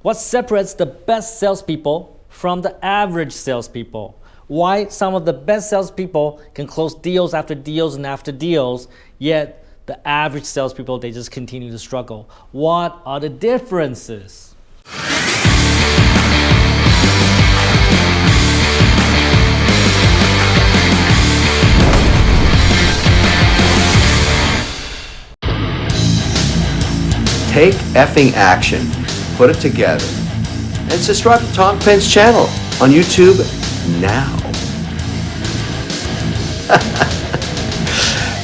What separates the best salespeople from the average salespeople? Why some of the best salespeople can close deals after deals and after deals, yet the average salespeople, they just continue to struggle. What are the differences? Take effing action, put it together, and subscribe to Tom Peng's channel on YouTube now.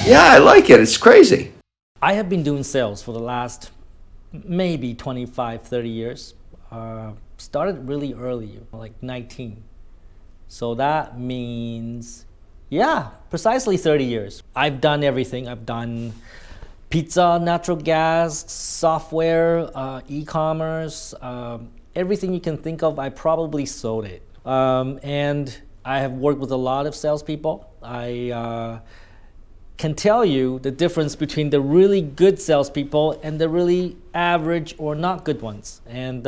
Yeah, I like it. It's crazy. I have been doing sales for the last maybe 25, 30 years. Started really early, like 19. So that means, yeah, precisely 30 years. I've done everything. I've done pizza, natural gas, software, e-commerce, everything you can think of, I probably sold it. And I have worked with a lot of salespeople. I can tell you the difference between the really good salespeople and the really average or not good ones. And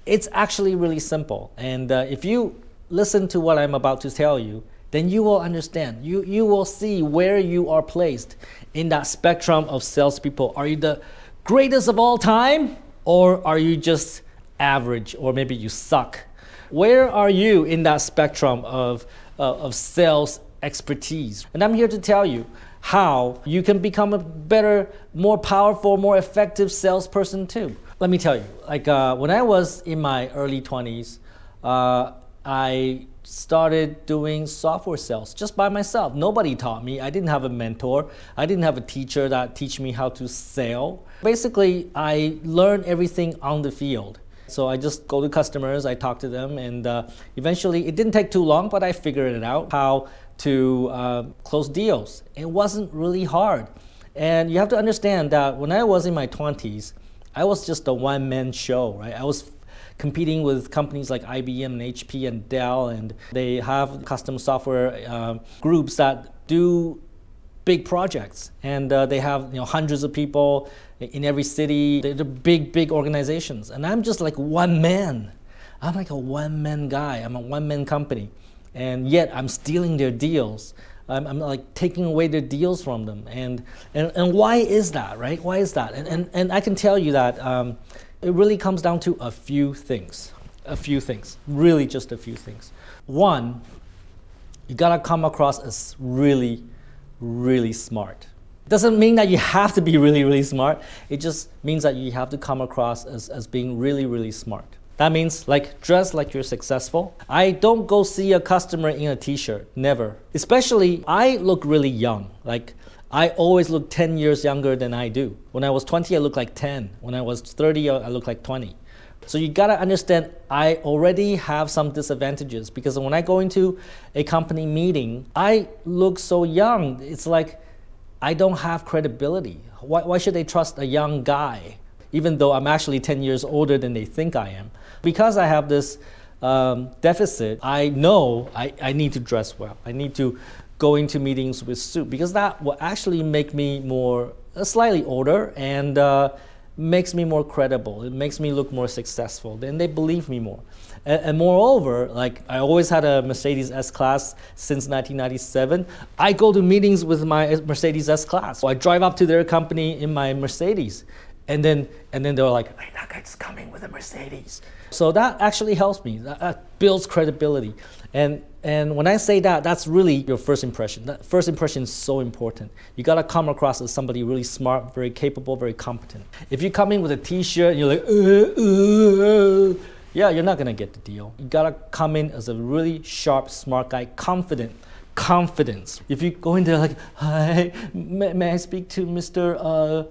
it's actually really simple. And if you listen to what I'm about to tell you, then you will understand. You will see where you are placed in that spectrum of salespeople. Are you the greatest of all time? Or are you just average? Or maybe you suck? Where are you in that spectrum of sales expertise? And I'm here to tell you how you can become a better, more powerful, more effective salesperson too. Let me tell you, like when I was in my early 20s, I started doing software sales just by myself. Nobody taught me. I didn't have a mentor. I didn't have a teacher that teach me how to sell. Basically, I learned everything on the field. So I just go to customers, I talk to them, and eventually, it didn't take too long, but I figured it out, how to close deals. It wasn't really hard. And you have to understand that when I was in my 20s, I was just a one-man show, right? I was competing with companies like IBM and HP and Dell, and they have custom software groups that do big projects, and they have hundreds of people in every city. They're big organizations, and I'm just like one man. I'm like a one-man guy. I'm a one-man company, and yet I'm stealing their deals. I'm like taking away their deals from them, and why is that, right? Why is that? And I can tell you that it really comes down to a few things, really just a few things. One, you gotta come across as really smart. Doesn't mean that you have to be really smart. It just means that you have to come across as being really smart. That means like dress like you're successful. I don't go see a customer in a t-shirt, never. Especially I look really young. Like I always look 10 years younger than I do. When I was 20, I looked like 10. When I was 30, I looked like 20. So you gotta understand, I already have some disadvantages because when I go into a company meeting, I look so young. It's like I don't have credibility. Why should they trust a young guy, even though I'm actually 10 years older than they think I am? Because I have this deficit, I know I need to dress well. I need to go into meetings with suit because that will actually make me more slightly older and makes me more credible. It makes me look more successful. Then they believe me more. And moreover, like I always had a Mercedes S-Class since 1997. I go to meetings with my Mercedes S-Class. So I drive up to their company in my Mercedes. And then they're like, hey, that guy's coming with a Mercedes. So that actually helps me. That builds credibility. And when I say that, that's really your first impression. That first impression is so important. You gotta come across as somebody really smart, very capable, very competent. If you come in with a t-shirt and you're like, yeah, you're not gonna get the deal. You gotta come in as a really sharp, smart guy, confidence. If you go in there like, hi, may I speak to Mr.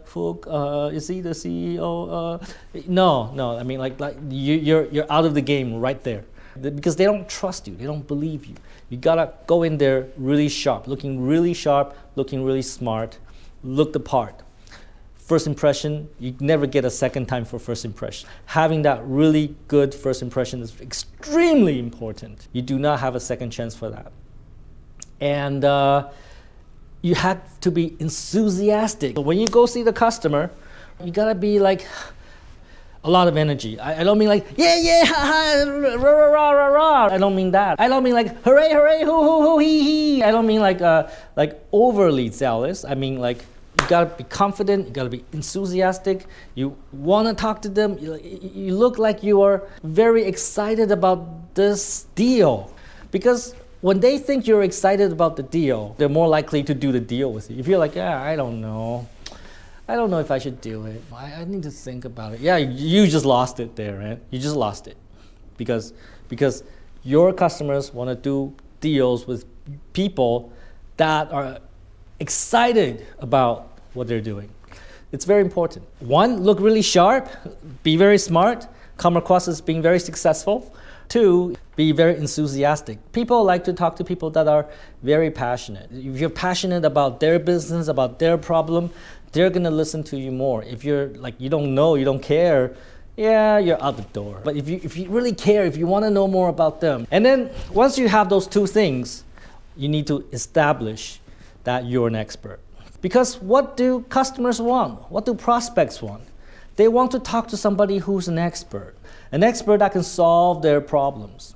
Fook? Is he the CEO? No. I mean, like you're out of the game right there. Because they don't trust you, they don't believe you. You gotta go in there really sharp, looking really smart, look the part. First impression, you never get a second time for first impression. Having that really good first impression is extremely important. You do not have a second chance for that. And you have to be enthusiastic. When you go see the customer, you gotta be like, a lot of energy. I don't mean like, yeah, ha, ha, rah, rah, rah, rah, rah. I don't mean that. I don't mean like, hooray, hoo, hee. I don't mean like overly zealous. I mean like, you gotta be confident, you gotta be enthusiastic, you wanna talk to them, you look like you are very excited about this deal. Because when they think you're excited about the deal, they're more likely to do the deal with you. If you're like, yeah, I don't know if I should do it. I need to think about it. Yeah, you just lost it there, right? You just lost it. Because your customers wanna do deals with people that are excited about what they're doing. It's very important. One, look really sharp, be very smart, come across as being very successful. Two, be very enthusiastic. People like to talk to people that are very passionate. If you're passionate about their business, about their problem, they're gonna listen to you more. If you're like, you don't know, you don't care, yeah, you're out the door. But if you really care, if you wanna know more about them, and then once you have those two things, you need to establish that you're an expert. Because what do customers want? What do prospects want? They want to talk to somebody who's an expert that can solve their problems.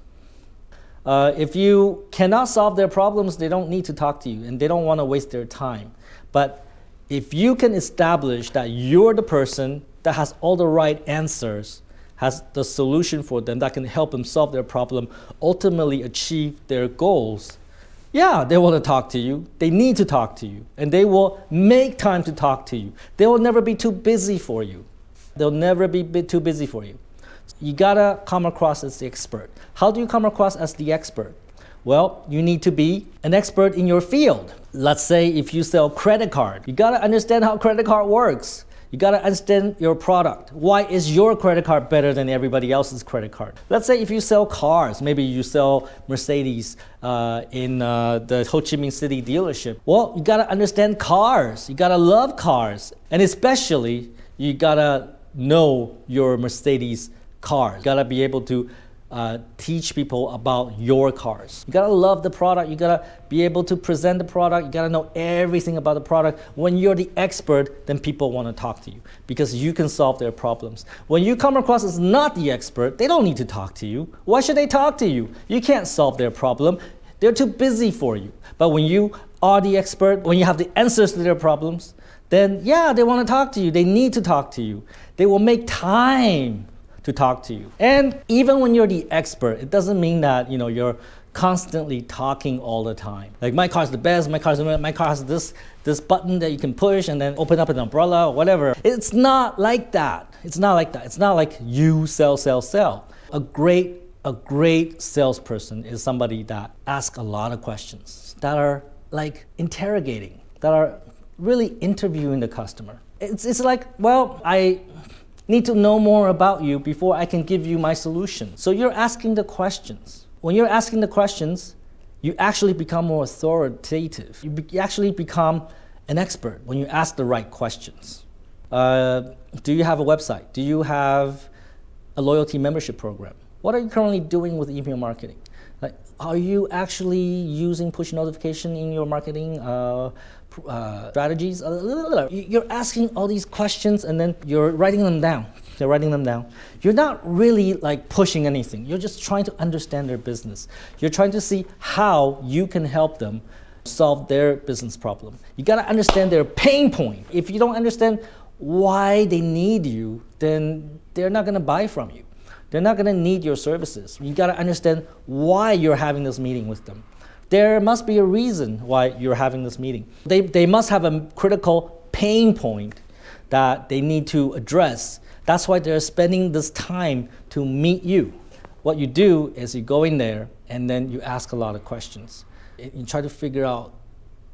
If you cannot solve their problems, they don't need to talk to you and they don't want to waste their time. But if you can establish that you're the person that has all the right answers, has the solution for them that can help them solve their problem, ultimately achieve their goals, yeah, they want to talk to you. They need to talk to you. And they will make time to talk to you. They will never be too busy for you. They'll never be too busy for you. You gotta come across as the expert. How do you come across as the expert? Well, you need to be an expert in your field. Let's say if you sell credit card, you gotta understand how credit card works. You gotta understand your product. Why is your credit card better than everybody else's credit card? Let's say if you sell cars, maybe you sell Mercedes in the Ho Chi Minh City dealership. Well, you gotta understand cars. You gotta love cars. And especially, you gotta know your Mercedes cars. You gotta be able to teach people about your cars. You gotta love the product. You gotta be able to present the product. You gotta know everything about the product. When you're the expert, then people want to talk to you because you can solve their problems. When you come across as not the expert, they don't need to talk to you. Why should they talk to you? You can't solve their problem. They're too busy for you. But when you are the expert, when you have the answers to their problems, then yeah, they want to talk to you. They need to talk to you. They will make time to talk to you. And even when you're the expert, it doesn't mean that you're constantly talking all the time. Like my car's the best, my car has this button that you can push and then open up an umbrella or whatever. It's not like that. It's not like that. It's not like you sell. A great salesperson is somebody that asks a lot of questions, that are like interrogating, that are really interviewing the customer. It's like, well, I need to know more about you before I can give you my solution. So you're asking the questions. When you're asking the questions, you actually become more authoritative. You actually become an expert when you ask the right questions. Do you have a website? Do you have a loyalty membership program? What are you currently doing with email marketing? Like, are you actually using push notification in your marketing strategies? You're asking all these questions and then you're writing them down. You're not really like pushing anything. You're just trying to understand their business. You're trying to see how you can help them solve their business problem. You gotta understand their pain point. If you don't understand why they need you, then they're not gonna buy from you. They're not gonna need your services. You gotta understand why you're having this meeting with them. There must be a reason why you're having this meeting. They must have a critical pain point that they need to address. That's why they're spending this time to meet you. What you do is you go in there and then you ask a lot of questions. You try to figure out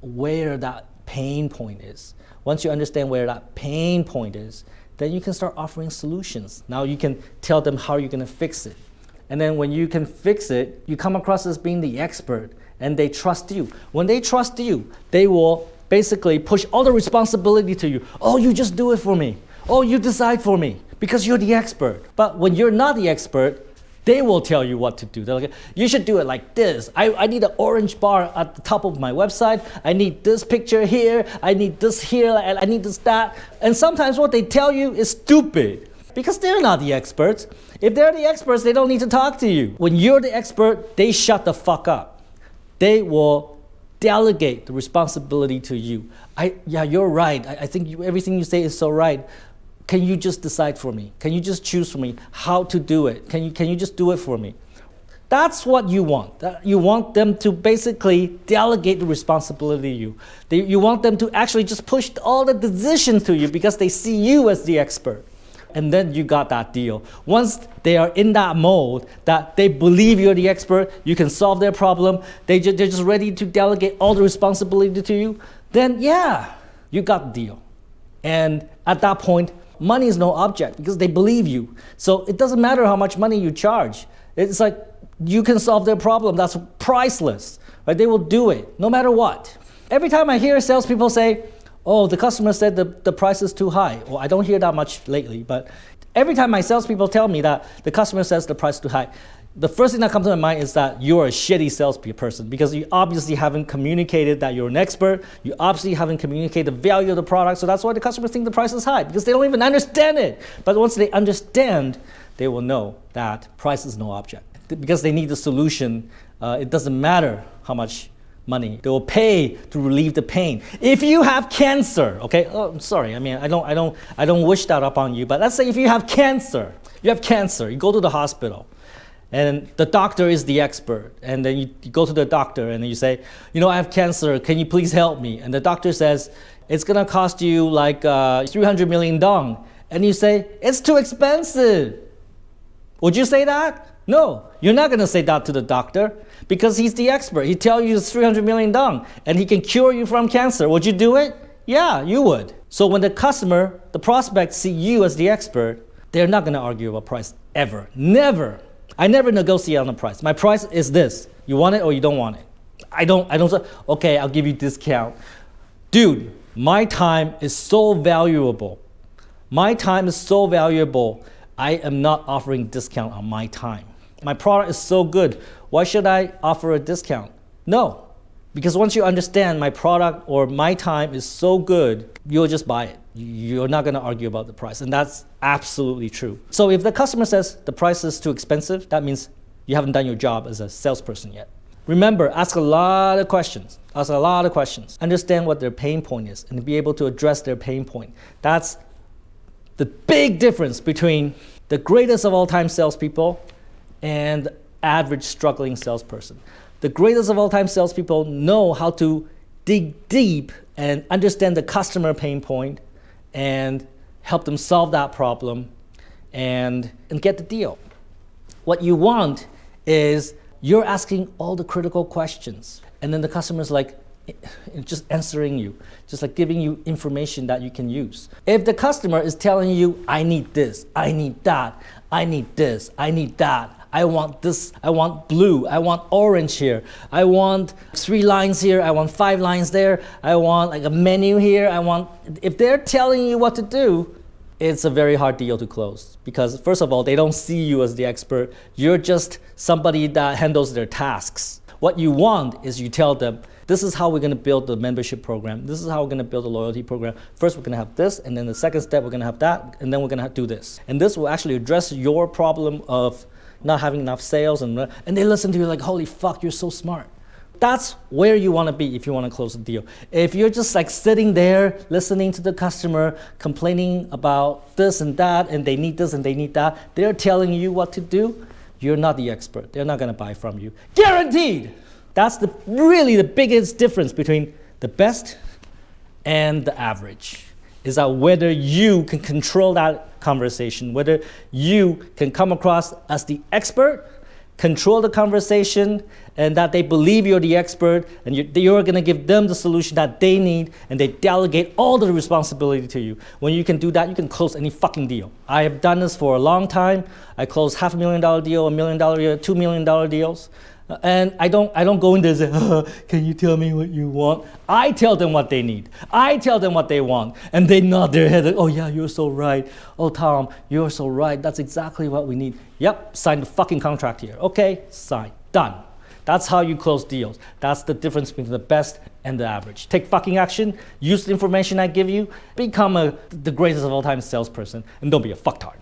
where that pain point is. Once you understand where that pain point is, then you can start offering solutions. Now you can tell them how you're gonna fix it. And then when you can fix it, you come across as being the expert and they trust you. When they trust you, they will basically push all the responsibility to you. Oh, you just do it for me. Oh, you decide for me because you're the expert. But when you're not the expert, they will tell you what to do. They're like, you should do it like this. I need an orange bar at the top of my website. I need this picture here. I need this here. I need this, that. And sometimes what they tell you is stupid. Because they're not the experts. If they're the experts, they don't need to talk to you. When you're the expert, they shut the fuck up. They will delegate the responsibility to you. Yeah, you're right. I think everything you say is so right. Can you just decide for me? Can you just choose for me how to do it? Can you just do it for me? That's what you want. You want them to basically delegate the responsibility to you. You want them to actually just push all the decisions to you because they see you as the expert. And then you got that deal. Once they are in that mode that they believe you're the expert, you can solve their problem, they're just ready to delegate all the responsibility to you, then yeah, you got the deal. And at that point, money is no object because they believe you. So it doesn't matter how much money you charge. It's like you can solve their problem. That's priceless. Right? They will do it no matter what. Every time I hear salespeople say, oh, the customer said the price is too high. Well, I don't hear that much lately, but every time my salespeople tell me that the customer says the price is too high, the first thing that comes to my mind is that you're a shitty salesperson because you obviously haven't communicated that you're an expert. You obviously haven't communicated the value of the product, so that's why the customers think the price is high because they don't even understand it. But once they understand, they will know that price is no object. Because they need the solution, it doesn't matter how much money they will pay to relieve the pain. If you have cancer, okay? Oh, I'm sorry. I mean, I don't wish that upon you. But let's say if you have cancer, you go to the hospital, and the doctor is the expert, and then you go to the doctor and then you say, I have cancer. Can you please help me? And the doctor says it's gonna cost you like 300 million dong, and you say it's too expensive. Would you say that? No, you're not going to say that to the doctor because he's the expert. He tells you it's 300 million dong and he can cure you from cancer. Would you do it? Yeah, you would. So when the customer, the prospect see you as the expert, they're not going to argue about price ever. Never. I never negotiate on the price. My price is this. You want it or you don't want it? I don't say, okay, I'll give you discount. Dude, my time is so valuable. My time is so valuable. I am not offering discount on my time. My product is so good. Why should I offer a discount? No, because once you understand my product or my time is so good, you'll just buy it. You're not going to argue about the price, and that's absolutely true. So if the customer says the price is too expensive, that means you haven't done your job as a salesperson yet. Remember, ask a lot of questions. Understand what their pain point is and be able to address their pain point. That's the big difference between the greatest of all time salespeople and the average struggling salesperson. The greatest of all time salespeople know how to dig deep and understand the customer pain point and help them solve that problem and get the deal. What you want is you're asking all the critical questions and then the customer's like just answering you, just like giving you information that you can use. If the customer is telling you, I need this, I need that, I need this, I need that, I want this, I want blue, I want orange here, I want 3 lines here, I want 5 lines there, I want like a menu here, if they're telling you what to do, it's a very hard deal to close because first of all, they don't see you as the expert. You're just somebody that handles their tasks. What you want is you tell them, this is how we're going to build the membership program. This is how we're going to build the loyalty program. First, we're going to have this, and then the second step, we're going to have that, and then we're going to do this. And this will actually address your problem of not having enough sales, and they listen to you like, holy fuck, you're so smart. That's where you want to be if you want to close a deal. If you're just like sitting there listening to the customer complaining about this and that, and they need this and they need that, they're telling you what to do, you're not the expert. They're not going to buy from you. Guaranteed! That's really the biggest difference between the best and the average, is that whether you can control that conversation, whether you can come across as the expert, control the conversation, and that they believe you're the expert, and you're going to give them the solution that they need, and they delegate all the responsibility to you. When you can do that, you can close any fucking deal. I have done this for a long time. I closed $500,000 deal, $1 million deal, $2 million deals. And I don't go in there and say, can you tell me what you want? I tell them what they need. I tell them what they want. And they nod their head, like, oh yeah, you're so right. Oh Tom, you're so right. That's exactly what we need. Yep, sign the fucking contract here. Okay, sign, done. That's how you close deals. That's the difference between the best and the average. Take fucking action, use the information I give you, become the greatest of all time salesperson, and don't be a fucktard.